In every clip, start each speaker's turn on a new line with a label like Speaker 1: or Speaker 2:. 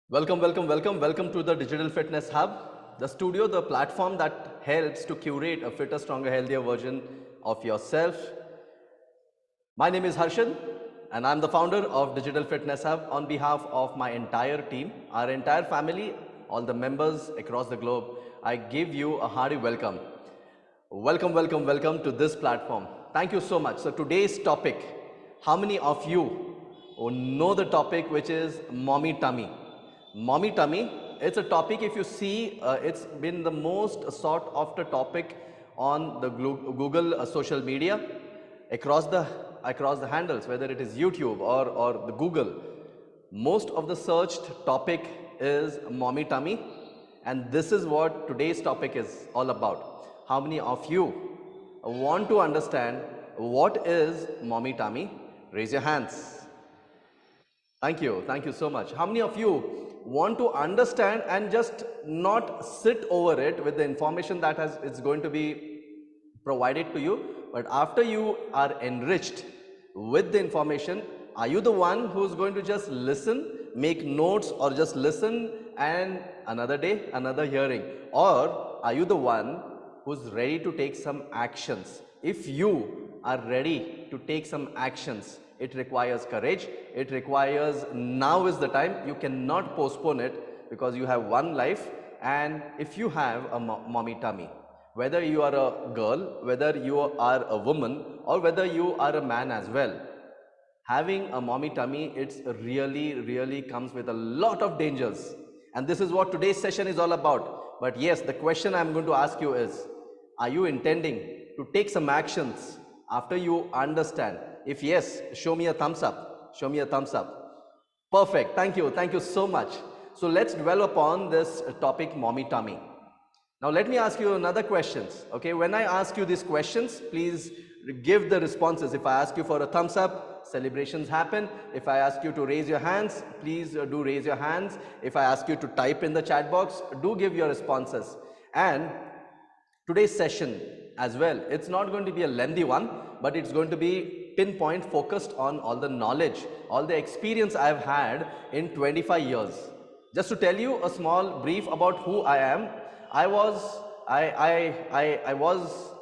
Speaker 1: Welcome to the Digital Fitness Hub, the studio, the platform that helps to curate a fitter, stronger, healthier version of yourself. My name is Harshan, and I'm the founder of Digital Fitness Hub on behalf of my entire team, our entire family, all the members across the globe. I give you a hearty welcome. Welcome to this platform. Thank you so much. So, today's topic, how many of you know the topic which is mommy tummy? Mommy tummy, it's a topic, if you see, it's been the most sought after topic on the Google social media across the handles, whether it is YouTube or the Google. Most of the searched topic is mommy tummy, and this is what today's topic is all about. How many of you want to understand what is mommy tummy? Raise your hands. Thank you so much. How many of you want to understand and just not sit over it with the information that it's going to be provided to you, but after you are enriched with the information, are you the one who's going to just listen, make notes, or just listen and another day, another hearing? Or are you the one who's ready to take some actions? If you are ready to take some actions, it requires courage. It requires, now is the time. You cannot postpone it because you have one life. And if you have a mommy tummy, whether you are a girl, whether you are a woman, or whether you are a man as well, having a mommy tummy, it's really comes with a lot of dangers. And this is what today's session is all about. But yes, the question I'm going to ask you is, are you intending to take some actions after you understand? If yes, show me a thumbs up. Show me a thumbs up. Perfect. Thank you so much. So let's dwell upon this topic, mommy tummy. Now let me ask you another questions. Okay, when I ask you these questions, please give the responses. If I ask you for a thumbs up, celebrations happen. If I ask you to raise your hands, please do raise your hands. If I ask you to type in the chat box, do give your responses. And today's session as well, it's not going to be a lengthy one, but it's going to be pinpoint focused on all the knowledge, all the experience I've had in 25 years. Just to tell you a small brief about who I am, I was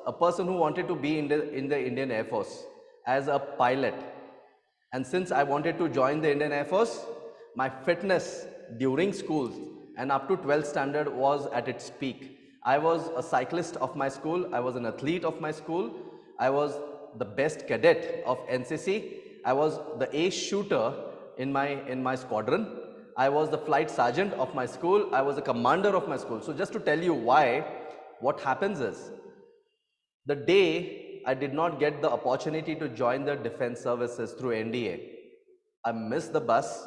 Speaker 1: a person who wanted to be in the Indian Air Force as a pilot. And since I wanted to join the Indian Air Force, my fitness during schools and up to 12th standard was at its peak. I was a cyclist of my school. I was an athlete of my school. I was the best cadet of NCC. I was the ace shooter in my squadron. I was the flight sergeant of my school. I was a commander of my school. So just to tell you why, what happens is, the day I did not get the opportunity to join the defense services through NDA, I missed the bus.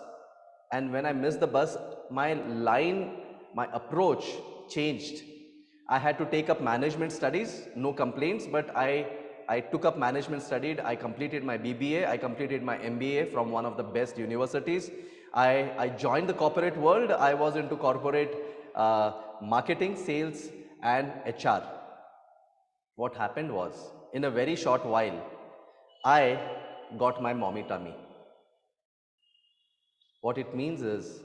Speaker 1: And when I missed the bus, my approach changed. I had to take up management studies, no complaints, but I took up management studies. I completed my BBA, I completed my MBA from one of the best universities. I joined the corporate world. I was into corporate marketing, sales, and HR. What happened was, in a very short while, I got my mommy tummy. What it means is,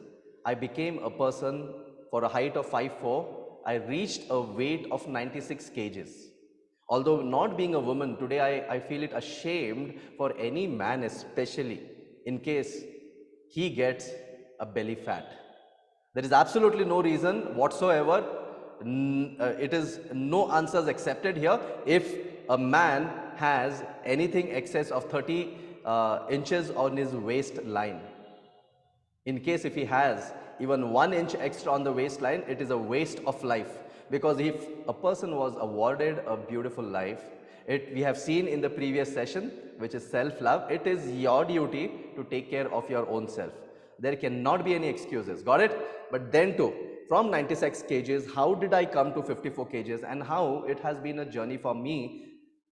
Speaker 1: I became a person for a height of 5'4". I reached a weight of 96 kgs. Although not being a woman, today I feel it ashamed for any man, especially in case he gets a belly fat. There is absolutely no reason whatsoever. It is no answers accepted here. If a man has anything excess of 30 inches on his waistline, in case if he has even 1 inch extra on the waistline, it is a waste of life. Because if a person was awarded a beautiful life, we have seen in the previous session, which is self-love, it is your duty to take care of your own self. There cannot be any excuses. Got it? But then too, from 96 kgs, how did I come to 54 kgs, and how it has been a journey for me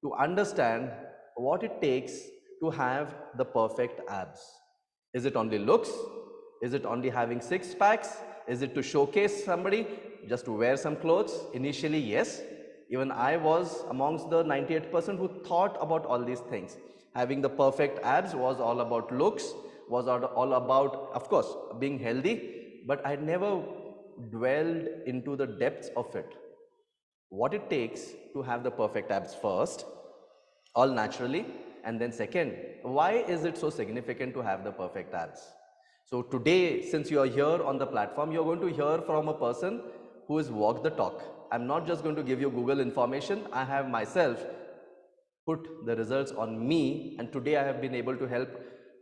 Speaker 1: to understand what it takes to have the perfect abs. Is it only looks? Is it only having six packs? Is it to showcase somebody? Just to wear some clothes? Initially, yes. Even I was amongst the 98% who thought about all these things. Having the perfect abs was all about looks, was all about, of course, being healthy, but I never dwelled into the depths of it. What it takes to have the perfect abs first, all naturally, and then second, why is it so significant to have the perfect abs? So today, since you are here on the platform, you're going to hear from a person who has walked the talk. I'm not just going to give you Google information. I have myself put the results on me, and today I have been able to help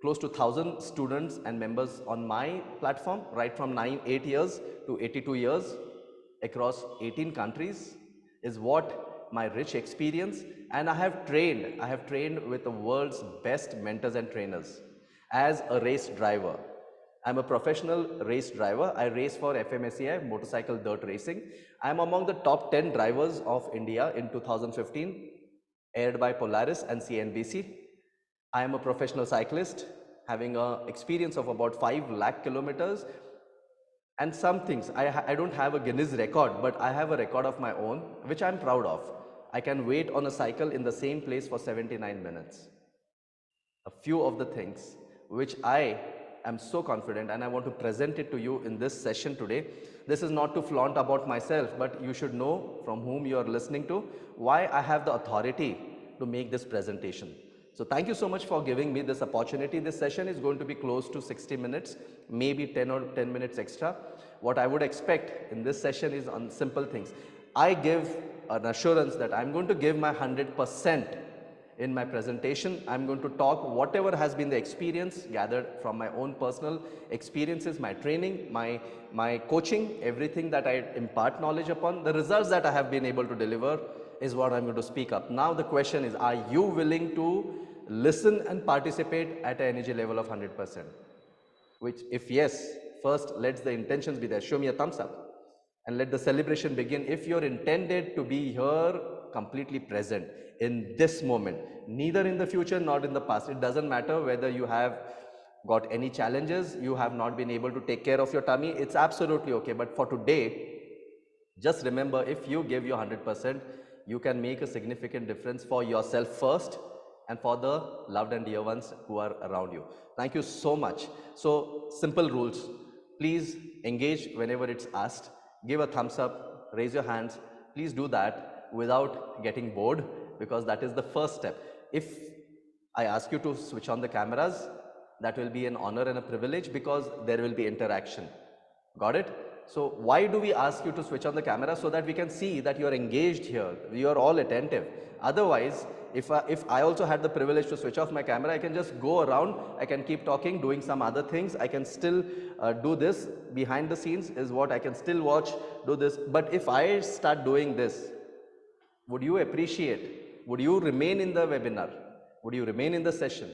Speaker 1: close to 1,000 students and members on my platform, right from 8 years to 82 years across 18 countries, is what my rich experience. And I have trained with the world's best mentors and trainers. As a race driver, I'm a professional race driver. I race for FMSCI, motorcycle dirt racing. I'm among the top 10 drivers of India in 2015, aired by Polaris and CNBC. I am a professional cyclist, having an experience of about 5 lakh kilometers. And some things, I don't have a Guinness record, but I have a record of my own, which I'm proud of. I can wait on a cycle in the same place for 79 minutes. A few of the things which I am so confident, and I want to present it to you in this session today. This is not to flaunt about myself, but you should know from whom you are listening to why I have the authority to make this presentation. So thank you so much for giving me this opportunity. This session is going to be close to 60 minutes, maybe 10 or 10 minutes extra. What I would expect in this session is on simple things. I give an assurance that I'm going to give my 100% in my presentation. I'm going to talk whatever has been the experience gathered from my own personal experiences, my training, my coaching, everything that I impart knowledge upon, the results that I have been able to deliver is what I'm going to speak up. Now the question is, are you willing to listen and participate at an energy level of 100%? Which, if yes, first let the intentions be there. Show me a thumbs up and let the celebration begin. If you're intended to be here completely present in this moment, neither in the future nor in the past. It doesn't matter whether you have got any challenges, you have not been able to take care of your tummy, it's absolutely okay. But for today, just remember, if you give your 100%, you can make a significant difference for yourself first and for the loved and dear ones who are around you. Thank you so much. So, simple rules. Please engage whenever it's asked. Give a thumbs up, raise your hands. Please do that without getting bored, because that is the first step. If I ask you to switch on the cameras, that will be an honor and a privilege, because there will be interaction. Got it? So why do we ask you to switch on the camera? So that we can see that you are engaged here, you are all attentive. Otherwise, if I also had the privilege to switch off my camera, I can just go around, I can keep talking, doing some other things, I can still do this behind the scenes is what I can still watch, do this. But if I start doing this, would you appreciate? Would you remain in the webinar? Would you remain in the session?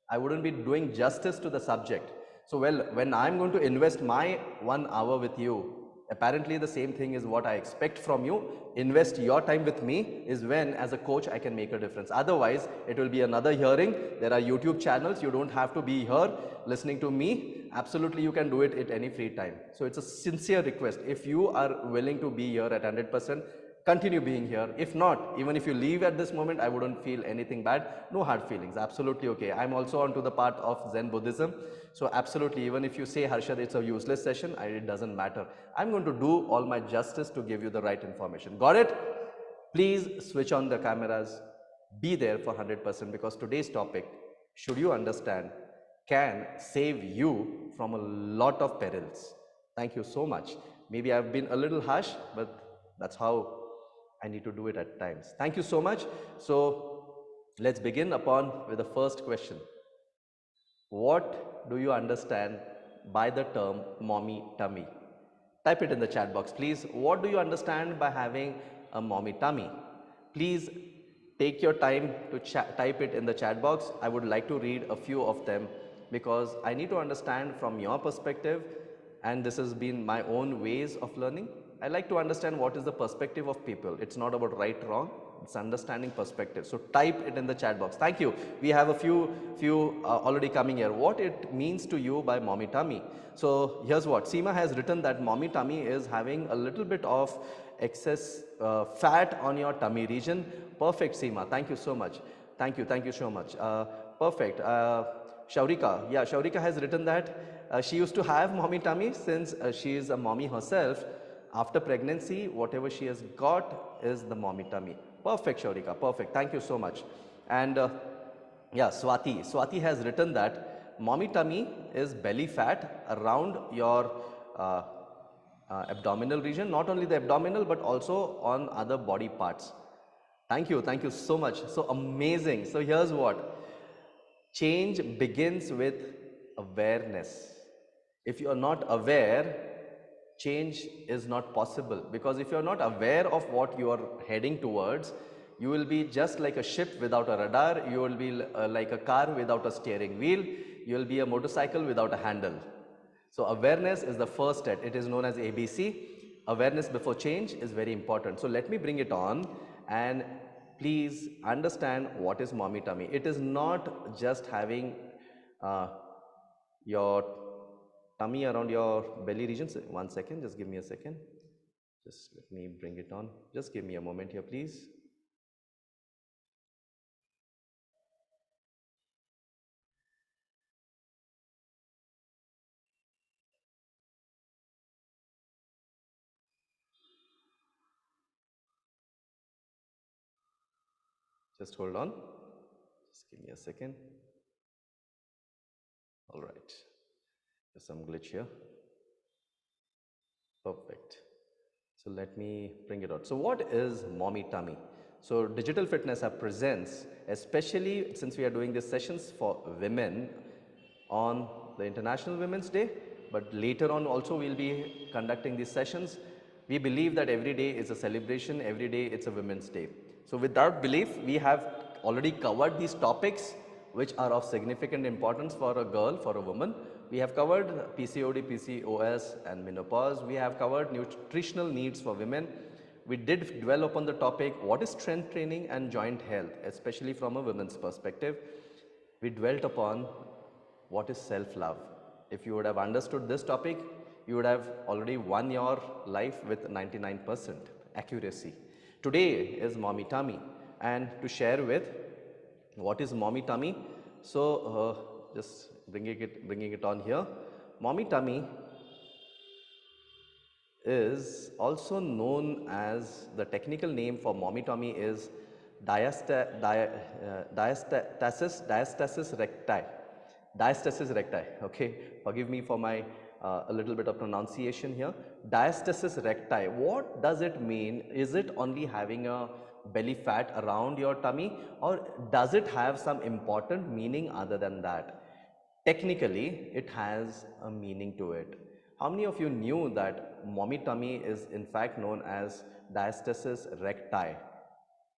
Speaker 1: I wouldn't be doing justice to the subject. So, well, when I'm going to invest my 1 hour with you, apparently the same thing is what I expect from you. Invest your time with me is when, as a coach, I can make a difference. Otherwise, it will be another hearing. There are YouTube channels. You don't have to be here listening to me. Absolutely, you can do it at any free time. So, it's a sincere request. If you are willing to be here at 100%, continue being here. If not, even if you leave at this moment, I wouldn't feel anything bad. No hard feelings, absolutely okay. I'm also onto the part of Zen Buddhism. So absolutely, even if you say, Harshad, it's a useless session, it doesn't matter. I'm going to do all my justice to give you the right information. Got it? Please switch on the cameras. Be there for 100%, because today's topic, should you understand, can save you from a lot of perils. Thank you so much. Maybe I've been a little harsh, but that's how I need to do it at times. Thank you so much. So let's begin with the first question. What do you understand by the term mommy tummy? Type it in the chat box, please. What do you understand by having a mommy tummy? Please take your time to type it in the chat box. I would like to read a few of them, because I need to understand from your perspective, and this has been my own ways of learning. I like to understand what is the perspective of people. It's not about right, wrong. It's understanding perspective. So type it in the chat box. Thank you. We have a few already coming here. What it means to you by mommy tummy. So here's what Seema has written, that mommy tummy is having a little bit of excess fat on your tummy region. Perfect, Seema. Thank you so much. Thank you so much. Perfect. Shaurika, yeah, Shaurika has written that she used to have mommy tummy since she is a mommy herself. After pregnancy, whatever she has got is the mommy tummy. Perfect, Shaurika, perfect. Thank you so much. And yeah, Swati has written that mommy tummy is belly fat around your uh, abdominal region, not only the abdominal but also on other body parts. Thank you so much. So amazing. So here's what change begins with awareness. If you are not aware, change is not possible, because if you are not aware of what you are heading towards, you will be just like a ship without a radar, you will be like a car without a steering wheel, you will be a motorcycle without a handle. So awareness is the first step. It is known as ABC. Awareness before change is very important. So let me bring it on, and please understand what is mommy tummy. It is not just having uh, your tummy around your belly region. One second, just give me a second. Just let me bring it on. Just give me a moment here, please. Just hold on. Just give me a second. All right. There's some glitch here. Perfect. So let me bring it out. So what is mommy tummy? So Digital Fitness Hub presents, especially since we are doing these sessions for women on the International Women's Day, but later on also we'll be conducting these sessions. We believe that every day is a celebration, every day it's a Women's Day. So with that belief, we have already covered these topics which are of significant importance for a girl, for a woman. We have covered PCOD, PCOS and menopause. We have covered nutritional needs for women. We did dwell upon the topic, what is strength training and joint health, especially from a woman's perspective. We dwelt upon what is self-love. If you would have understood this topic, you would have already won your life with 99% accuracy. Today is mommy tummy, and to share with what is mommy tummy, so just bringing it on here. Mommy tummy is also known as, the technical name for mommy tummy is diastasis recti. Diastasis recti, okay. Forgive me for my a little bit of pronunciation here. Diastasis recti, what does it mean? Is it only having a belly fat around your tummy, or does it have some important meaning other than that? Technically, it has a meaning to it. How many of you knew that mommy tummy is in fact known as diastasis recti?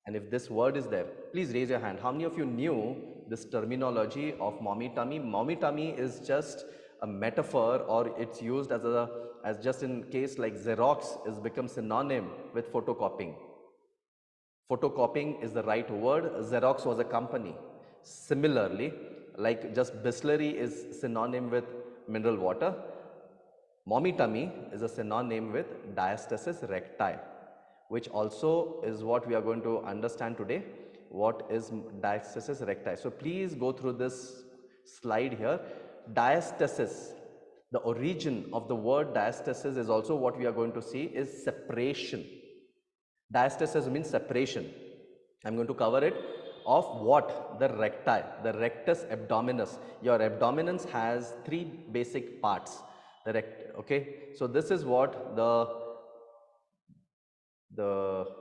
Speaker 1: And if this word is there, please raise your hand. How many of you knew this terminology of mommy tummy? Mommy tummy is just a metaphor, or it's used as just in case like Xerox is become synonym with photocopying. Photocopying is the right word. Xerox was a company. Similarly, like just Bisleri is synonym with mineral water, mommy tummy is a synonym with diastasis recti, which also is what we are going to understand today. What is diastasis recti? So please go through this slide here. Diastasis, the origin of the word diastasis is also what we are going to see is separation. Diastasis means separation. I'm going to cover it of what? The recti, the rectus abdominis. Your abdominens has three basic parts. Okay. So this is what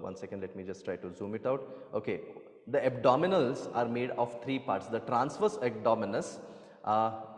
Speaker 1: one second, let me just try to zoom it out. Okay. The abdominals are made of three parts: the transverse abdominis,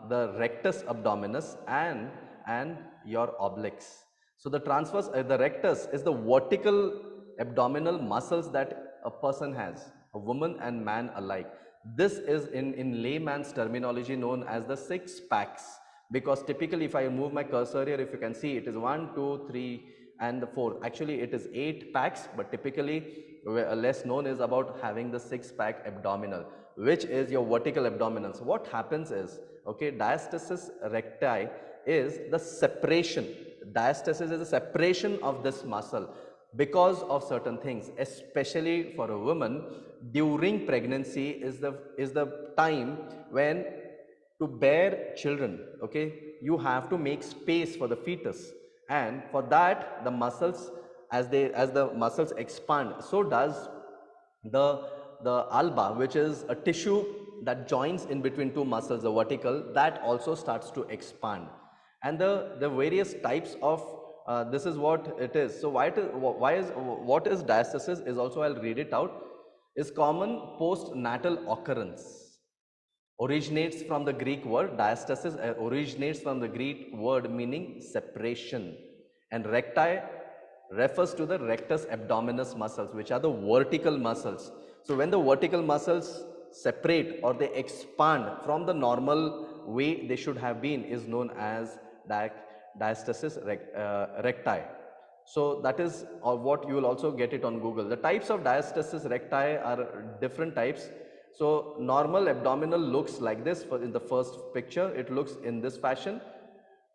Speaker 1: the rectus abdominis, and your obliques. So the transverse, the rectus is the vertical abdominal muscles that a person has, a woman and man alike. This is in layman's terminology known as the six packs, because typically if I move my cursor here, if you can see, it is 1, 2, 3 and the 4. Actually it is 8 packs, but typically less known is about having the 6-pack abdominal, which is your vertical abdominals. What happens is, okay, diastasis recti is the separation. Diastasis is the separation of this muscle because of certain things, especially for a woman during pregnancy is the time when to bear children, okay, you have to make space for the fetus, and for that the muscles, as the muscles expand, so does the the alba, which is a tissue that joins in between two muscles, the vertical, that also starts to expand. And the various types of this is what it is. So why is what is diastasis is also, I'll read it out, is common postnatal occurrence, originates from the Greek word diastasis, originates from the Greek word meaning separation, and recti refers to the rectus abdominis muscles, which are the vertical muscles. So when the vertical muscles separate or they expand from the normal way they should have been, is known as diastasis recti. So that is what you will also get it on Google. The types of diastasis recti are different types. So normal abdominal looks like this. In the first picture, it looks in this fashion.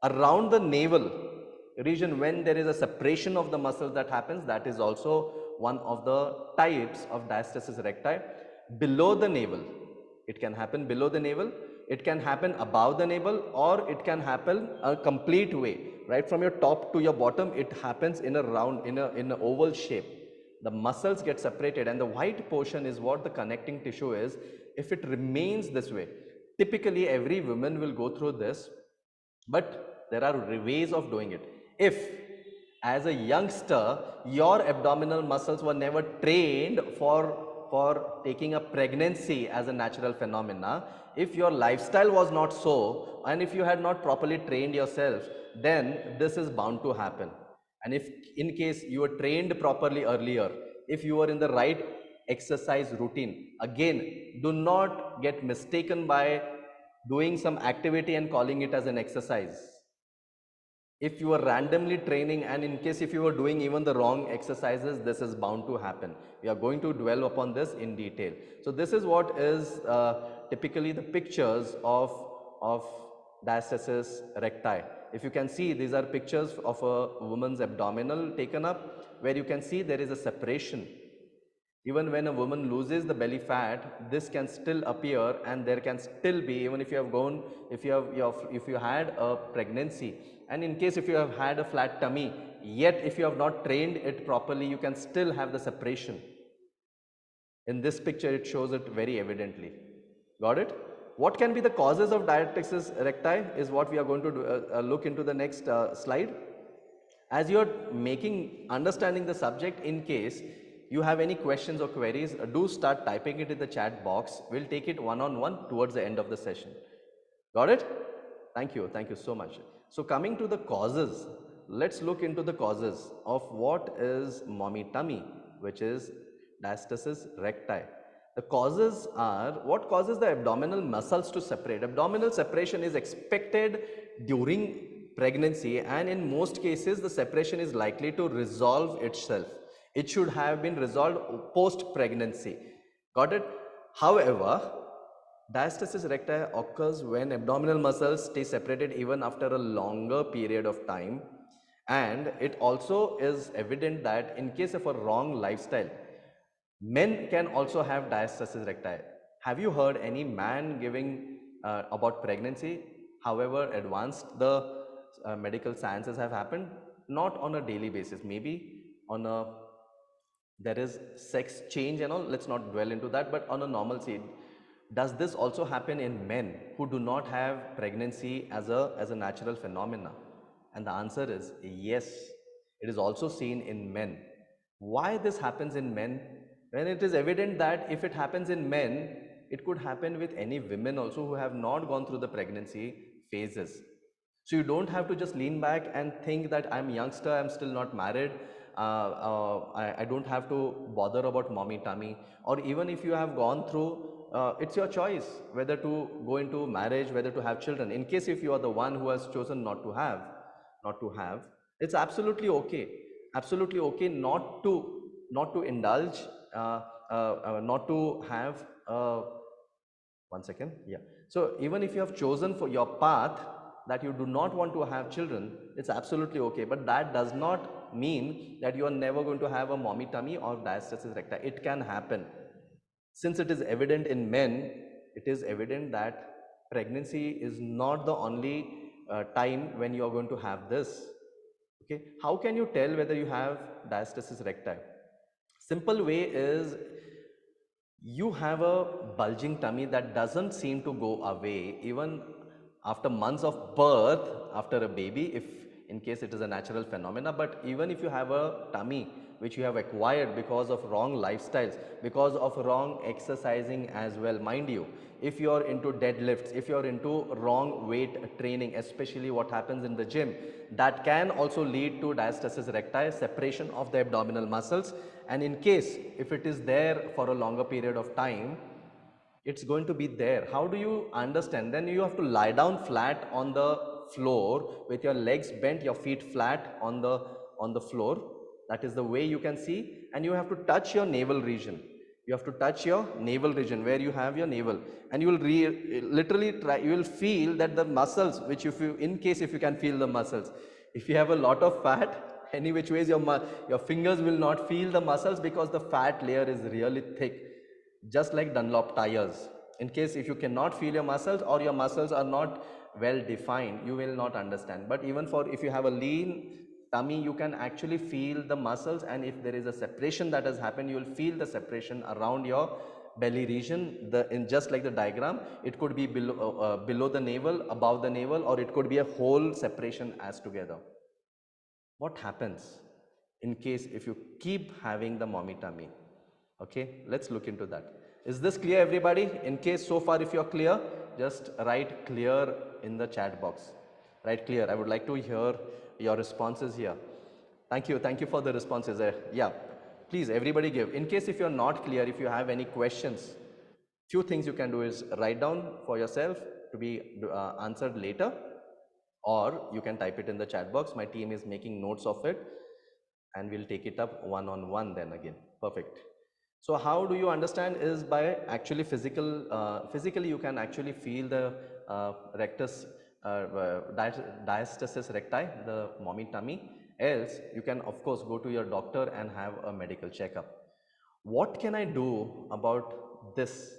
Speaker 1: Around the navel region, when there is a separation of the muscle that happens, that is also one of the types of diastasis recti. Below the navel, it can happen below the navel, it can happen above the navel, or it can happen a complete way, right from your top to your bottom. It happens in a round, in an oval shape. The muscles get separated, and the white portion is what the connecting tissue is. If it remains this way, typically every woman will go through this, but there are ways of doing it. If as a youngster your abdominal muscles were never trained for taking a pregnancy as a natural phenomena, if your lifestyle was not so, and if you had not properly trained yourself, then this is bound to happen. And if in case you were trained properly earlier, if you were in the right exercise routine, again, do not get mistaken by doing some activity and calling it as an exercise. If you are randomly training, and in case if you are doing even the wrong exercises, this is bound to happen. We are going to dwell upon this in detail. So this is what is typically the pictures of diastasis recti. If you can see, these are pictures of a woman's abdominal taken up, where you can see there is a separation. Even when a woman loses the belly fat, this can still appear, and there can still be, even if you have gone, if you had a pregnancy, and in case if you have had a flat tummy, yet if you have not trained it properly, you can still have the separation. In this picture, it shows it very evidently. Got it? What can be the causes of diastasis recti is what we are going to look into the next slide. As you are understanding the subject, in case you have any questions or queries, do start typing it in the chat box. We'll take it one-on-one towards the end of the session. Got it? Thank you so much. So coming to the causes, let's look into the causes of what is mommy tummy, which is diastasis recti. The causes are, what causes the abdominal muscles to separate? Abdominal separation is expected during pregnancy, and in most cases the separation is likely to resolve itself. It should have been resolved post pregnancy. Got it? However, diastasis recti occurs when abdominal muscles stay separated even after a longer period of time, and it also is evident that in case of a wrong lifestyle, men can also have diastasis recti. Have you heard any man giving about pregnancy? However advanced the medical sciences have happened, not on a daily basis, maybe on a, there is sex change and all, let's not dwell into that, but on a normalcy, does this also happen in men who do not have pregnancy as a natural phenomena? And the answer is yes, it is also seen in men. Why this happens in men? When it is evident that if it happens in men, it could happen with any women also who have not gone through the pregnancy phases. So you don't have to just lean back and think that I'm youngster, I'm still not married, I don't have to bother about mommy tummy. Or even if you have gone through, it's your choice whether to go into marriage, whether to have children. In case if you are the one who has chosen not to have, it's absolutely okay not to indulge, not to have. One second, yeah. So even if you have chosen for your path that you do not want to have children, it's absolutely okay. But that does not mean that you are never going to have a mommy tummy or diastasis recti. It can happen. Since it is evident in men, it is evident that pregnancy is not the only time when you are going to have this. Okay, how can you tell whether you have diastasis recti? Simple way is you have a bulging tummy that doesn't seem to go away even after months of birth after a baby, if in case it is a natural phenomena. But even if you have a tummy which you have acquired because of wrong lifestyles, because of wrong exercising as well, mind you, if you are into deadlifts, if you are into wrong weight training, especially what happens in the gym, that can also lead to diastasis recti, separation of the abdominal muscles. And in case if it is there for a longer period of time, it's going to be there. How do you understand? Then you have to lie down flat on the floor with your legs bent, your feet flat on the floor. That is the way you can see. And you have to touch your navel region. You have to touch your navel region where you have your navel, and you will literally try, you will feel that the muscles, which if you, in case if you can feel the muscles, if you have a lot of fat, any which ways your fingers will not feel the muscles because the fat layer is really thick, just like Dunlop tires. In case if you cannot feel your muscles or your muscles are not well defined, you will not understand. But even for if you have a lean tummy, you can actually feel the muscles, and if there is a separation that has happened, you will feel the separation around your belly region. In just like the diagram, it could be below the navel, above the navel, or it could be a whole separation as together. What happens in case if you keep having the mommy tummy? Okay, let's look into that. Is this clear, everybody? In case so far if you're clear, just write clear in the chat box. Write clear. I would like to hear your responses here. Thank you for the responses. Yeah, please everybody give. In case if you're not clear, if you have any questions, few things you can do is write down for yourself to be answered later, or you can type it in the chat box. My team is making notes of it and we'll take it up one on one then again. Perfect. So how do you understand is by actually physically you can actually feel the rectus, diastasis recti, the mommy tummy. Else you can of course go to your doctor and have a medical checkup. What can I do about this?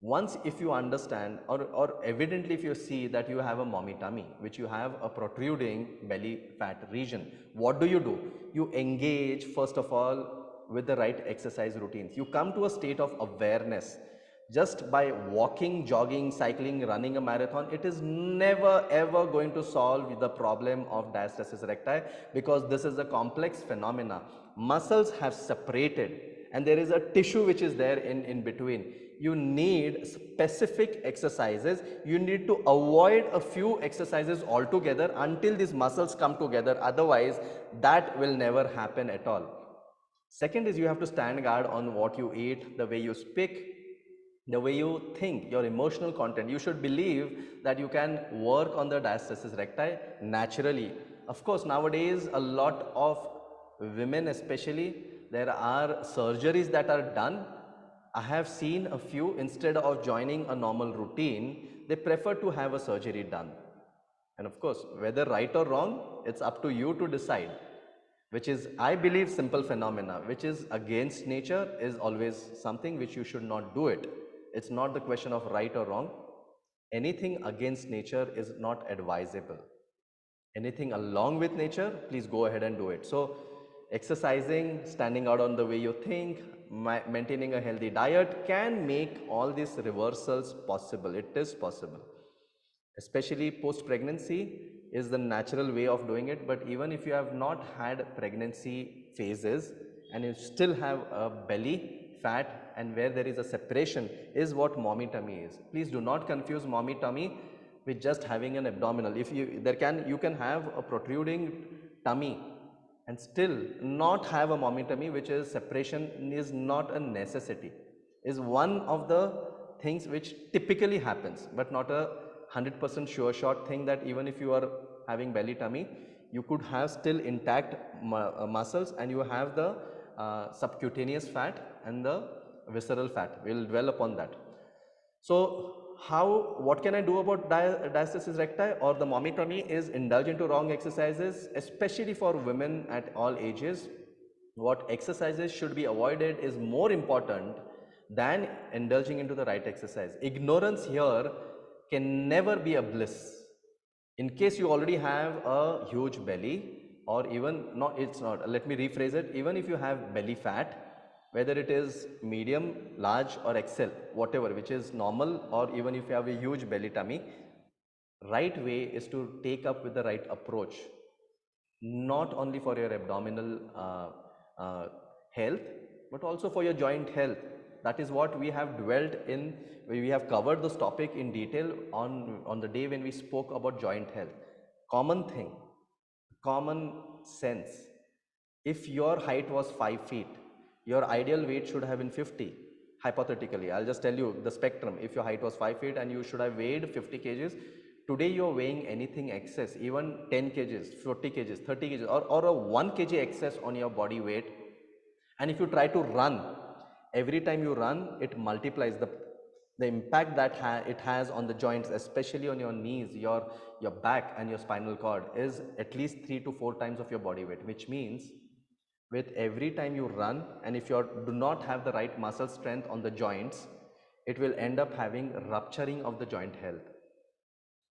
Speaker 1: Once if you understand, or evidently if you see that you have a mommy tummy, which you have a protruding belly fat region, what do? You engage first of all with the right exercise routines. You come to a state of awareness. Just by walking, jogging, cycling, running a marathon, it is never ever going to solve the problem of diastasis recti, because this is a complex phenomena. Muscles have separated and there is a tissue which is there in between. You need specific exercises. You need to avoid a few exercises altogether until these muscles come together. Otherwise, that will never happen at all. Second is you have to stand guard on what you eat, the way you speak, the way you think, your emotional content. You should believe that you can work on the diastasis recti naturally. Of course, nowadays a lot of women especially, there are surgeries that are done. I have seen a few, instead of joining a normal routine, they prefer to have a surgery done. And of course, whether right or wrong, it's up to you to decide. Which is, I believe, simple phenomena, which is against nature, is always something which you should not do it. It's not the question of right or wrong. Anything against nature is not advisable. Anything along with nature, please go ahead and do it. So exercising, standing out on the way you think, maintaining a healthy diet can make all these reversals possible. It is possible. Especially post pregnancy is the natural way of doing it. But even if you have not had pregnancy phases and you still have a belly fat and where there is a separation, is what mommy tummy is. Please do not confuse mommy tummy with just having an abdominal. If you you can have a protruding tummy and still not have a mommy tummy, which is separation is not a necessity, is one of the things which typically happens, but not a 100% sure shot thing that even if you are having belly tummy, you could have still intact muscles and you have the subcutaneous fat and the visceral fat. We'll dwell upon that. So what can I do about diastasis recti or the mommy tummy is indulge into wrong exercises, especially for women at all ages. What exercises should be avoided is more important than indulging into the right exercise. Ignorance here can never be a bliss. In case you already have a huge belly, or even not, it's not, let me rephrase it, even if you have belly fat, whether it is medium, large or XL, whatever, which is normal, or even if you have a huge belly tummy, right way is to take up with the right approach, not only for your abdominal uh, health, but also for your joint health. That is what we have dwelt in. We have covered this topic in detail on the day when we spoke about joint health. Common thing, common sense. If your height was 5 feet, your ideal weight should have been 50. Hypothetically, I'll just tell you the spectrum. If your height was 5 feet and you should have weighed 50 kgs, today you're weighing anything excess, even 10 kgs, 40 kgs, 30 kgs, or a 1 kg excess on your body weight. And if you try to run, every time you run, it multiplies the impact that it has on the joints, especially on your knees, your back and your spinal cord, is at least 3 to 4 times of your body weight, which means with every time you run, and if you do not have the right muscle strength on the joints, it will end up having rupturing of the joint health.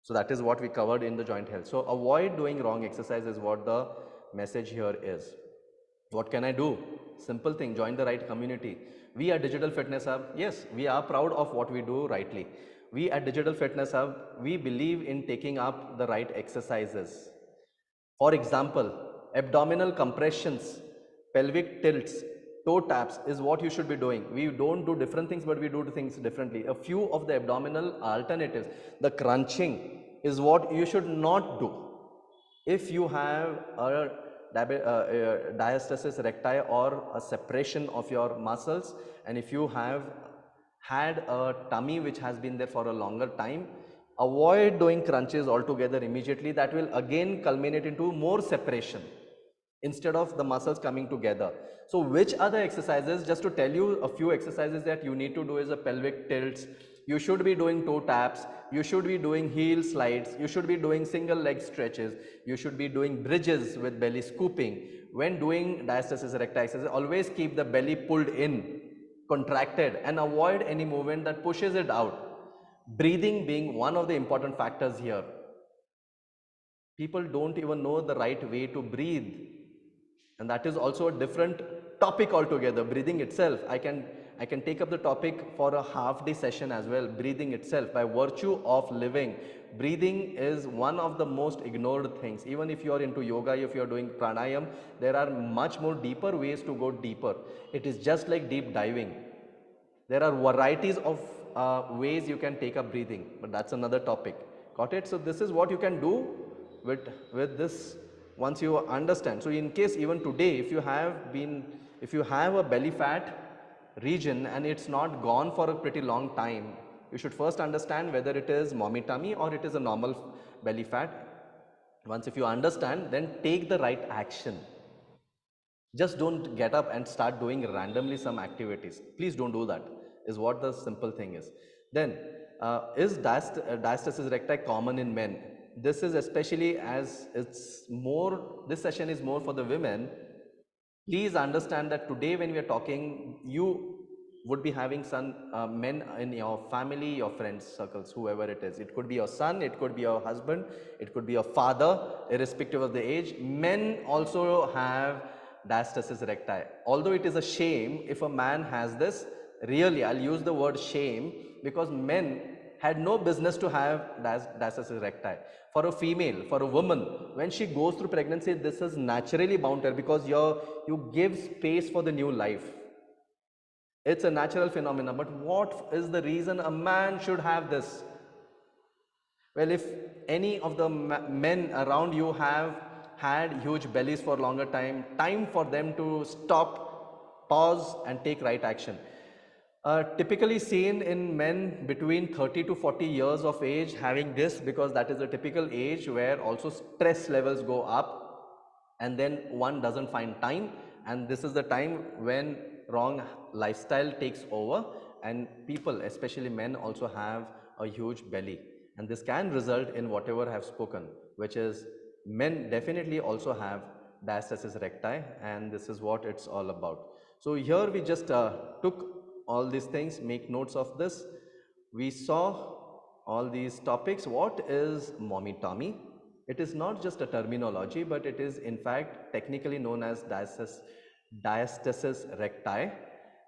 Speaker 1: So that is what we covered in the joint health. So avoid doing wrong exercise is what the message here is. What can I do? Simple thing, join the right community. We at Digital Fitness Hub, yes, we are proud of what we do rightly. We at Digital Fitness Hub, we believe in taking up the right exercises. For example, abdominal compressions, pelvic tilts, toe taps is what you should be doing. We don't do different things, but we do things differently. A few of the abdominal alternatives, the crunching is what you should not do. If you have a diastasis recti or a separation of your muscles, and if you have had a tummy which has been there for a longer time, avoid doing crunches altogether immediately. That will again culminate into more separation instead of the muscles coming together. So which are the exercises? Just to tell you a few exercises that you need to do is a pelvic tilts. You should be doing toe taps. You should be doing heel slides. You should be doing single leg stretches. You should be doing bridges with belly scooping. When doing diastasis recti exercises, always keep the belly pulled in, contracted, and avoid any movement that pushes it out. Breathing being one of the important factors here. People don't even know the right way to breathe, and that is also a different topic altogether. Breathing itself, I can take up the topic for a half day session as well. Breathing itself, by virtue of living, breathing is one of the most ignored things. Even if you are into yoga, if you are doing pranayam, there are much more deeper ways to go deeper. It is just like deep diving. There are varieties of ways you can take up breathing, but that's another topic. Got it? So this is what you can do with this once you understand. So in case even today, if you have a belly fat region and it's not gone for a pretty long time, you should first understand whether it is mommy tummy or it is a normal belly fat. Once if you understand, then take the right action. Just don't get up and start doing randomly some activities. Please don't do that, is what the simple thing is. Then, is diastasis recti common in men? This is especially as it's more, this session is more for the women. Please understand that today when we are talking, you would be having some men in your family, your friends circles, whoever it is. It could be your son, it could be your husband, it could be your father, irrespective of the age. Men also have diastasis recti. Although it is a shame if a man has this, really, I'll use the word shame, because men had no business to have diastasis recti. For a female, for a woman, when she goes through pregnancy, this is naturally bound to her, because you give space for the new life. It's a natural phenomenon. But what is the reason a man should have this? Well, if any of the men around you have had huge bellies for longer time for them to stop, pause and take right action. Typically seen in men between 30 to 40 years of age having this, because that is a typical age where also stress levels go up, and then one doesn't find time, and this is the time when wrong lifestyle takes over, and people, especially men, also have a huge belly, and this can result in whatever I have spoken, which is men definitely also have diastasis recti, and this is what it's all about. So here we just took all these things, make notes of this. We saw all these topics, what is mommy tummy? It is not just a terminology, but it is in fact technically known as diastasis recti,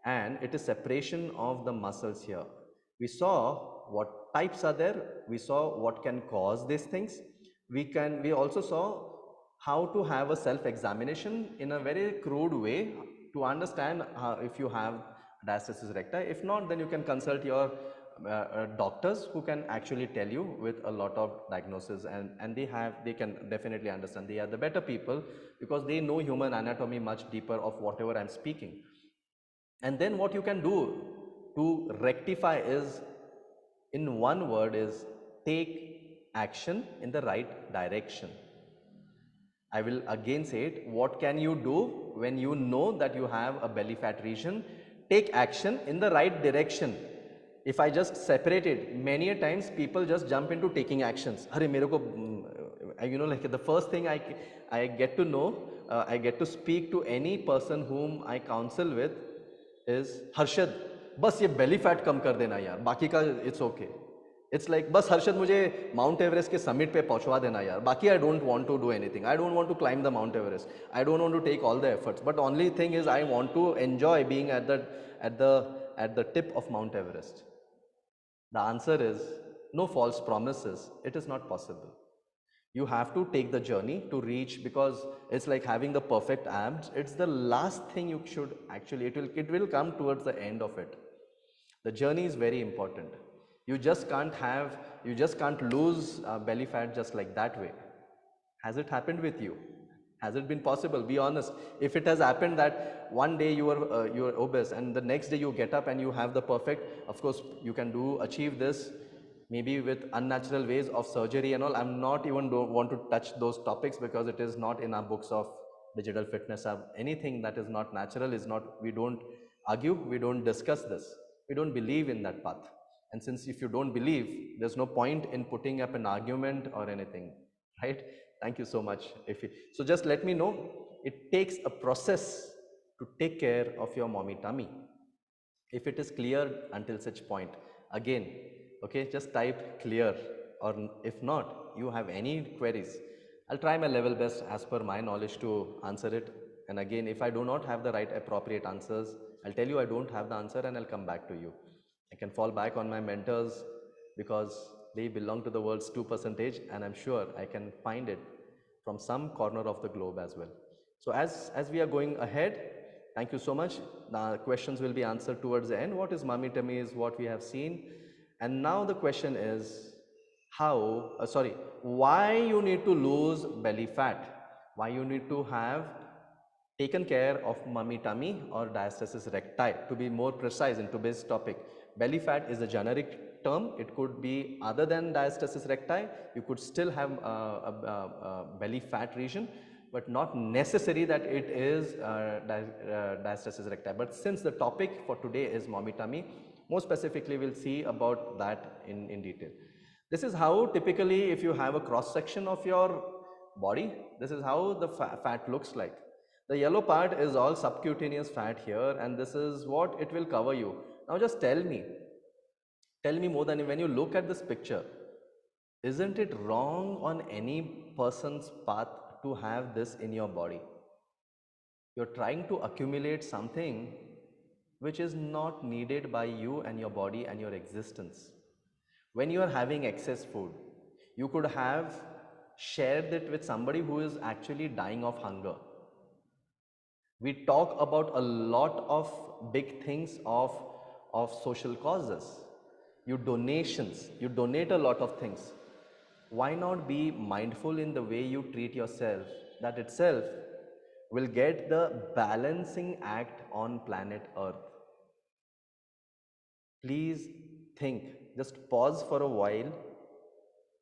Speaker 1: and it is separation of the muscles here. We saw what types are there, we saw what can cause these things. We also saw how to have a self-examination in a very crude way to understand if you have diastasis recti. If not, then you can consult your doctors who can actually tell you with a lot of diagnosis, and they can definitely understand. They are the better people because they know human anatomy much deeper of whatever I'm speaking. And then what you can do to rectify is, in one word, is take action in the right direction. I will again say it. What can you do when you know that you have a belly fat region? Take action in the right direction. If I just separate it, many a times people just jump into taking actions. Arey mere ko, like the first thing I get to know, I get to speak to any person whom I counsel with is, Harshad, बस ये belly fat कम कर देना यार, बाकी का it's okay. It's like, बस हर्षद मुझे mount Everest के समिट पे पहुंचवा देना यार, बाकी I don't want to do anything, I don't want to climb the mount Everest, I don't want to take all the efforts, but only thing is I want to enjoy being at the tip of Mount Everest. The answer is no false promises. It is not possible. You have to take the journey to reach, because it's like having the perfect abs. It's the last thing you should actually, it will come towards the end of it. The journey is very important. You just can't lose belly fat just like that way. Has it happened with you? Has it been possible? Be honest. If it has happened that one day you are obese and the next day you get up and you have the perfect, of course you can achieve this maybe with unnatural ways of surgery and all. I'm not even want to touch those topics because it is not in our books of digital fitness. Anything that is not natural is not, we don't argue, we don't discuss this. We don't believe in that path. And since if you don't believe, there's no point in putting up an argument or anything, right? Thank you so much. So just let me know, it takes a process to take care of your mommy tummy. If it is clear until such point, again, okay, just type clear, or if not, you have any queries, I'll try my level best as per my knowledge to answer it. And again, if I do not have the right appropriate answers, I'll tell you I don't have the answer and I'll come back to you. I can fall back on my mentors because they belong to the world's 2%, and I'm sure I can find it from some corner of the globe as well. So as we are going ahead, thank you so much. The questions will be answered towards the end. What is mommy tummy is what we have seen. And now the question is why you need to lose belly fat? Why you need to have taken care of mommy tummy or diastasis recti, to be more precise in today's topic. Belly fat is a generic term. It could be other than diastasis recti. You could still have a belly fat region, but not necessary that it is diastasis recti. But since the topic for today is mommy tummy, more specifically we'll see about that in detail. This is how typically, if you have a cross section of your body, this is how the fat looks like. The yellow part is all subcutaneous fat here, and this is what it will cover you. Now just tell me more than, when you look at this picture, isn't it wrong on any person's path to have this in your body? You're trying to accumulate something which is not needed by you and your body and your existence. When you are having excess food, you could have shared it with somebody who is actually dying of hunger. We talk about a lot of big things of social causes. You donate a lot of things. Why not be mindful in the way you treat yourself? That itself will get the balancing act on planet Earth. Please think, just pause for a while,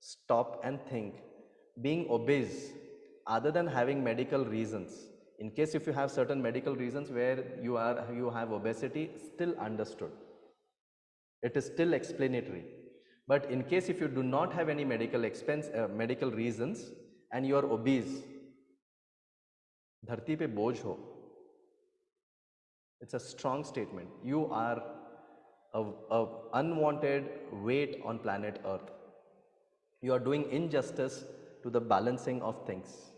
Speaker 1: stop and think. Being obese, other than having medical reasons, in case if you have certain medical reasons where you have obesity, still understood. It is still explanatory. But in case if you do not have any medical reasons and you are obese, dharti pe boj ho. It's a strong statement. You are a unwanted weight on planet Earth. You are doing injustice to the balancing of things.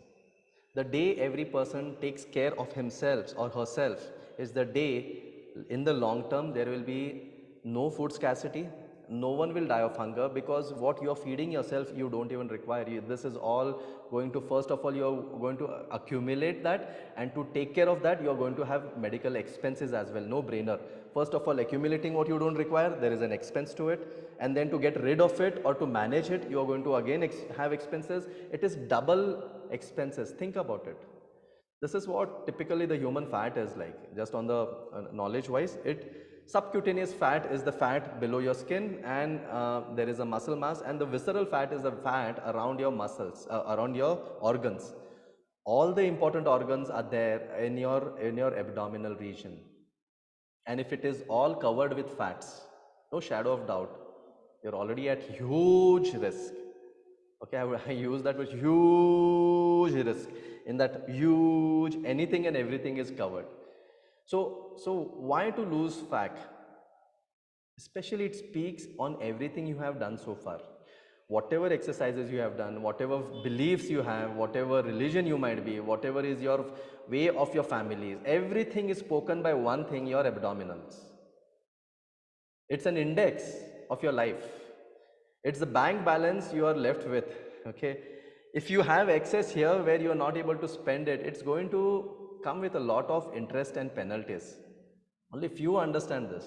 Speaker 1: The day every person takes care of himself or herself is the day in the long term there will be no food scarcity. No one will die of hunger because what you are feeding yourself you don't even require. This is all going to, first of all, you are going to accumulate that, and to take care of that you are going to have medical expenses as well. No brainer. First of all, accumulating what you don't require, there is an expense to it, and then to get rid of it or to manage it you are going to again have expenses. It is double expenses. Think about it. This is what typically the human fat is like. Just on the knowledge wise, subcutaneous fat is the fat below your skin, and there is a muscle mass, and the visceral fat is the fat around your muscles, around your organs. All the important organs are there in your abdominal region, and if it is all covered with fats, no shadow of doubt, you're already at huge risk. Okay, I use that word, huge risk. In that huge, anything and everything is covered. So why to lose fat? Especially it speaks on everything you have done so far. Whatever exercises you have done, whatever beliefs you have, whatever religion you might be, whatever is your way of your families, everything is spoken by one thing, your abdominals. It's an index of your life. It's the bank balance you are left with. Okay, if you have excess here where you are not able to spend it, it's going to come with a lot of interest and penalties. Only few understand this.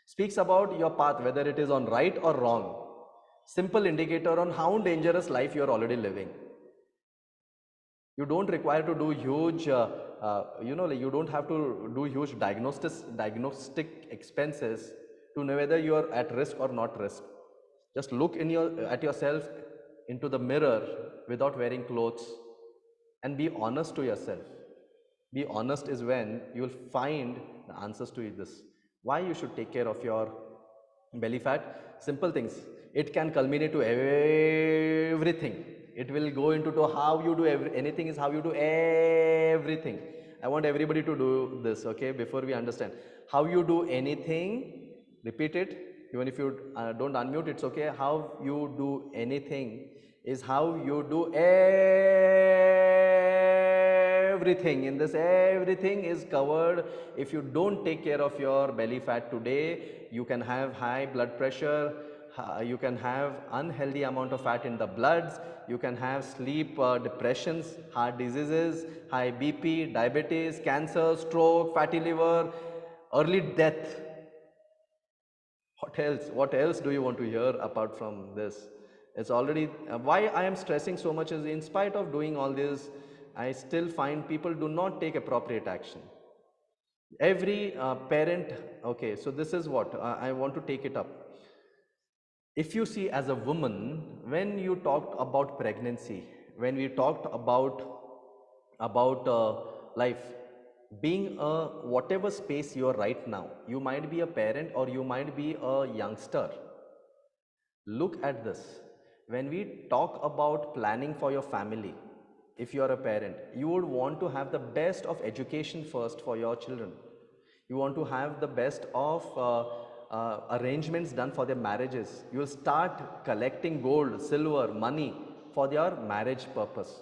Speaker 1: Speaks about your path, whether it is on right or wrong. Simple indicator on how dangerous life you are already living. You don't require to do huge, you don't have to do huge diagnostic expenses to know whether you are at risk or not risk. Just look at yourself into the mirror without wearing clothes and be honest to yourself. Be honest is when you will find the answers to this. Why you should take care of your belly fat? Simple things. It can culminate to everything. It will go into to how you do anything is how you do everything. I want everybody to do this, okay, before we understand. How you do anything, repeat it. Even if you don't unmute, it's okay. How you do anything is how you do everything. In this, everything is covered. If you don't take care of your belly fat today, you can have high blood pressure, you can have unhealthy amount of fat in the bloods, you can have sleep depressions, heart diseases, high BP, diabetes, cancer, stroke, fatty liver, early death. What else do you want to hear apart from this? It's already why I am stressing so much is, in spite of doing all this, I still find people do not take appropriate action. Every parent, okay, so this is what I want to take it up. If you see, as a woman, when you talked about pregnancy, when we talked about life, being a whatever space you are right now, you might be a parent or you might be a youngster. Look at this. When we talk about planning for your family, if you are a parent, you would want to have the best of education first for your children. You want to have the best of arrangements done for their marriages. You will start collecting gold, silver, money for their marriage purpose.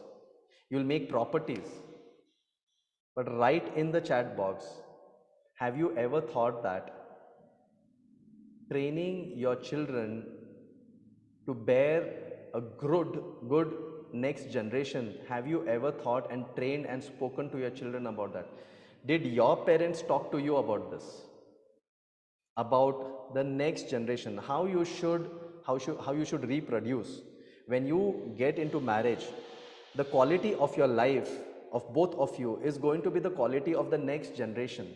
Speaker 1: You will make properties. But write in the chat box, have you ever thought that training your children to bear a good next generation, have you ever thought and trained and spoken to your children about that? Did your parents talk to you about this, about the next generation, how you should reproduce? When you get into marriage, the quality of your life of both of you is going to be the quality of the next generation.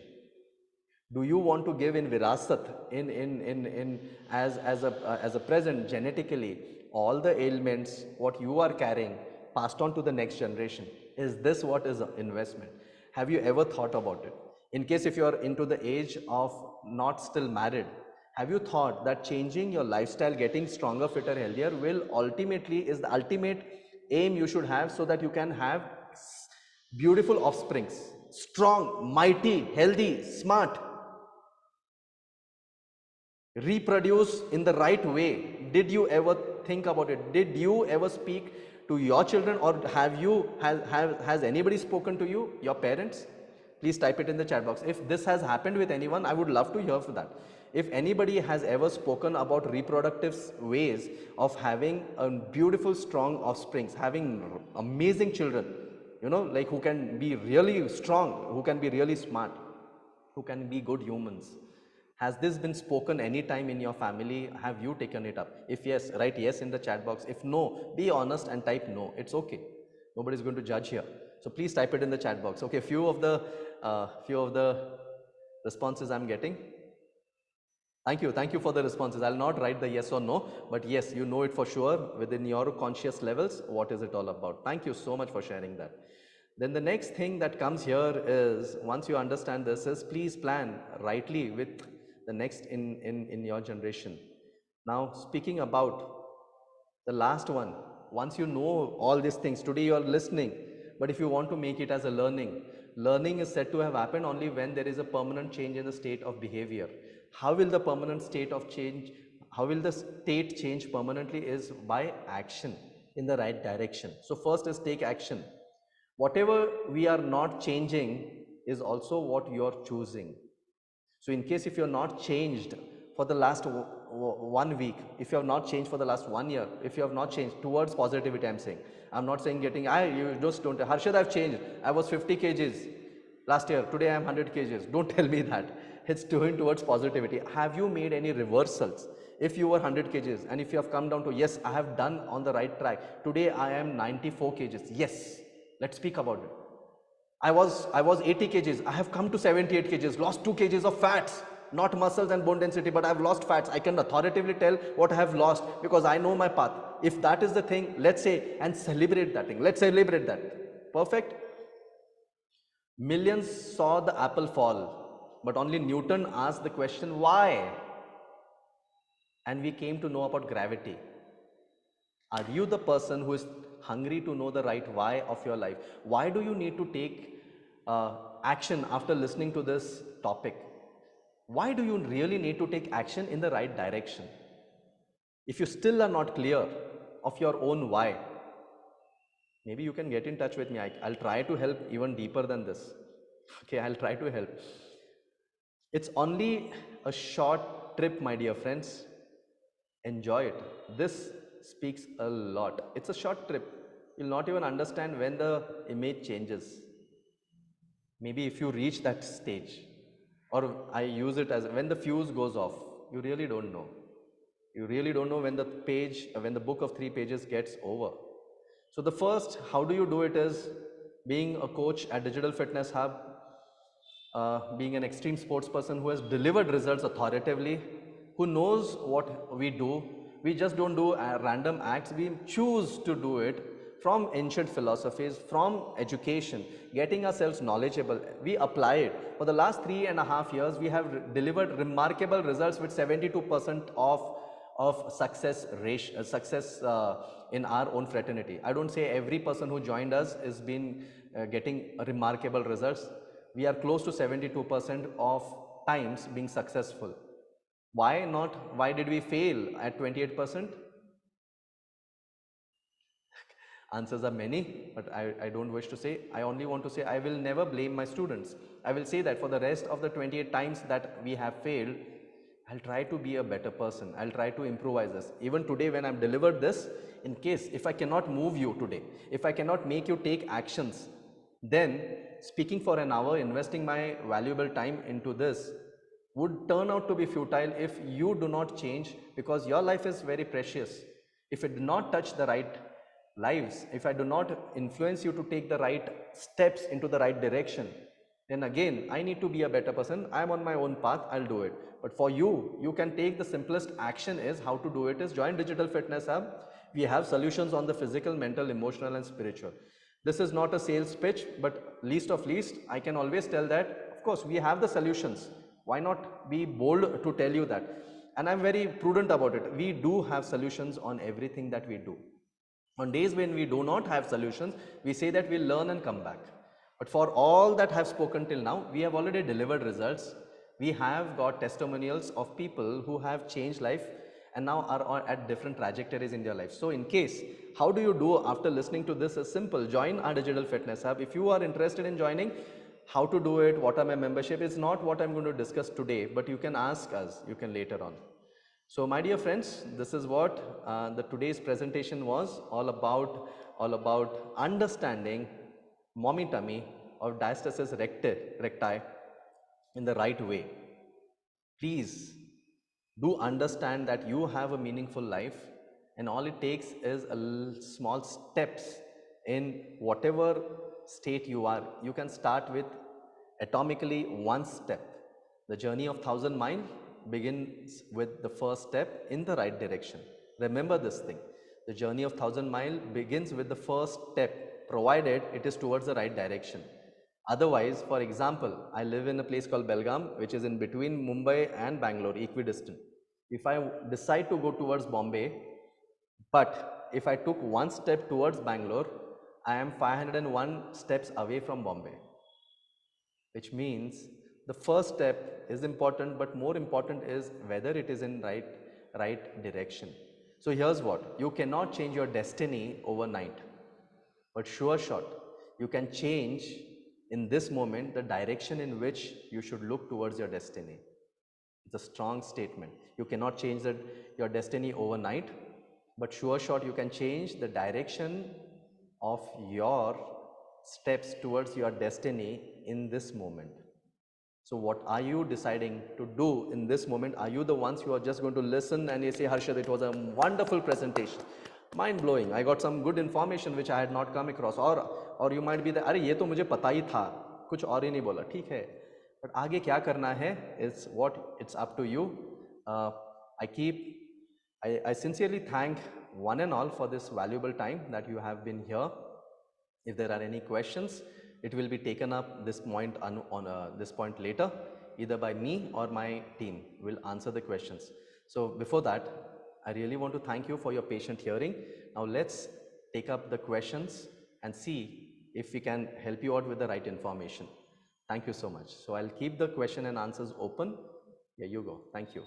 Speaker 1: Do you want to give in virasat, in as a present, genetically, all the ailments what you are carrying passed on to the next generation? Is this what is investment? Have you ever thought about it? In case if you are into the age of not still married, have you thought that changing your lifestyle, getting stronger, fitter, healthier will ultimately is the ultimate aim you should have, so that you can have beautiful offsprings, strong, mighty, healthy, smart? reproduce in the right way? Did you ever think about it? Did you ever speak to your children, or has anybody spoken to you, your parents? Please type it in the chat box. If this has happened with anyone, I would love to hear for that. If anybody has ever spoken about reproductive ways of having a beautiful, strong offsprings, having amazing children, like who can be really strong, who can be really smart, who can be good humans. Has this been spoken any time in your family? Have you taken it up? If yes, write yes in the chat box. If no, be honest and type no. It's okay. Nobody's going to judge here. So please type it in the chat box. Okay, few of the responses I'm getting. Thank you for the responses. I'll not write the yes or no, but yes, you know it for sure within your conscious levels. What is it all about? Thank you so much for sharing that. Then the next thing that comes here is, once you understand this, is please plan rightly with the next in your generation. Now, speaking about the last one, once you know all these things, today you are listening, but if you want to make it as a learning is said to have happened only when there is a permanent change in the state of behavior. How will the permanent state of change, how will the state change permanently is by action in the right direction. So first is take action. Whatever we are not changing is also what you are choosing. So in case if you're not changed for the last 1 week, if you have not changed for the last 1 year, if you have not changed towards positivity, I'm saying, I'm not saying you just don't, Harshad, I've changed. I was 50 kgs last year. Today I'm 100 kgs. Don't tell me that. It's doing towards positivity. Have you made any reversals? If you were 100 kgs and if you have come down to, yes, I have done on the right track. Today I am 94 kgs. Yes. Let's speak about it. I was 80 kgs. I have come to 78 kgs, lost 2 kgs of fats, not muscles and bone density, but I've lost fats. I can authoritatively tell what I have lost because I know my path. If that is the thing, let's say, and celebrate that thing. Let's celebrate that. Perfect. Millions saw the apple fall, but only Newton asked the question, why? And we came to know about gravity. Are you the person who is hungry to know the right why of your life? Why do you need to take action after listening to this topic? Why do you really need to take action in the right direction? If you still are not clear of your own why, maybe you can get in touch with me. I'll try to help even deeper than this. Okay, I'll try to help. It's only a short trip, my dear friends. Enjoy it. This speaks a lot. It's a short trip. You'll not even understand when the image changes. Maybe if you reach that stage, or I use it as when the fuse goes off, you really don't know. You really don't know when the book of 3 pages gets over. So the first, how do you do it, is being a coach at Digital Fitness Hub, being an extreme sports person who has delivered results authoritatively, who knows what we do. We just don't do random acts. We choose to do it from ancient philosophies, from education, getting ourselves knowledgeable. We apply it. For the last 3.5 years, we have delivered remarkable results with 72% of success ratio, in our own fraternity. I don't say every person who joined us is been getting remarkable results. We are close to 72% of times being successful. Why not? Why did we fail at 28%? Answers are many, but I don't wish to say. I only want to say I will never blame my students. I will say that for the rest of the 28 times that we have failed, I'll try to be a better person. I'll try to improvise this. Even today when I'm delivered this, in case if I cannot move you today, if I cannot make you take actions, then speaking for an hour, investing my valuable time into this would turn out to be futile if you do not change, because your life is very precious. If it did not touch the right lives, if I do not influence you to take the right steps into the right direction, then again, I need to be a better person. I'm on my own path, I'll do it. But for you, you can take the simplest action is how to do it is join Digital Fitness Hub. We have solutions on the physical, mental, emotional and spiritual. This is not a sales pitch, but least of least, I can always tell that, of course, we have the solutions. Why not be bold to tell you that? And I'm very prudent about it. We do have solutions on everything that we do. On days when we do not have solutions, we say that we'll learn and come back. But for all that have spoken till now, we have already delivered results. We have got testimonials of people who have changed life and now are at different trajectories in their life. So in case, how do you do after listening to this is simple. Join our Digital Fitness Hub. If you are interested in joining, how to do it, what are my membership, is not what I'm going to discuss today, but you can ask us, you can later on. So my dear friends, this is what the today's presentation was all about understanding mommy tummy or diastasis recti in the right way. Please do understand that you have a meaningful life, and all it takes is small steps in whatever state you are. You can start with atomically one step. The journey of 1,000 miles begins with the first step in the right direction. Remember this thing. The journey of 1,000 miles begins with the first step, provided it is towards the right direction. Otherwise, for example, I live in a place called Belgaum, which is in between Mumbai and Bangalore, equidistant. If I decide to go towards Bombay, but if I took one step towards Bangalore, I am 501 steps away from Bombay, which means the first step is important, but more important is whether it is in right direction. So here's what, you cannot change your destiny overnight, but sure shot, you can change in this moment the direction in which you should look towards your destiny. It's a strong statement. You cannot change your destiny overnight, but sure shot you can change the direction of your steps towards your destiny in this moment. So what are you deciding to do in this moment? Are you the ones who are just going to listen and you say, Harshad, it was a wonderful presentation, mind blowing, I got some good information which I had not come across, or you might be the, अरे ये तो मुझे पता ही था, कुछ और ही नहीं बोला, ठीक है, but आगे क्या करना है is what it's up to you. I sincerely thank one and all for this valuable time that you have been here. If there are any questions, it will be taken up this point on this point later, either by me or my team will answer the questions. So before that, I really want to thank you for your patient hearing. Now let's take up the questions and see if we can help you out with the right information. Thank you so much. So I'll keep the question and answers open. Here you go. Thank you.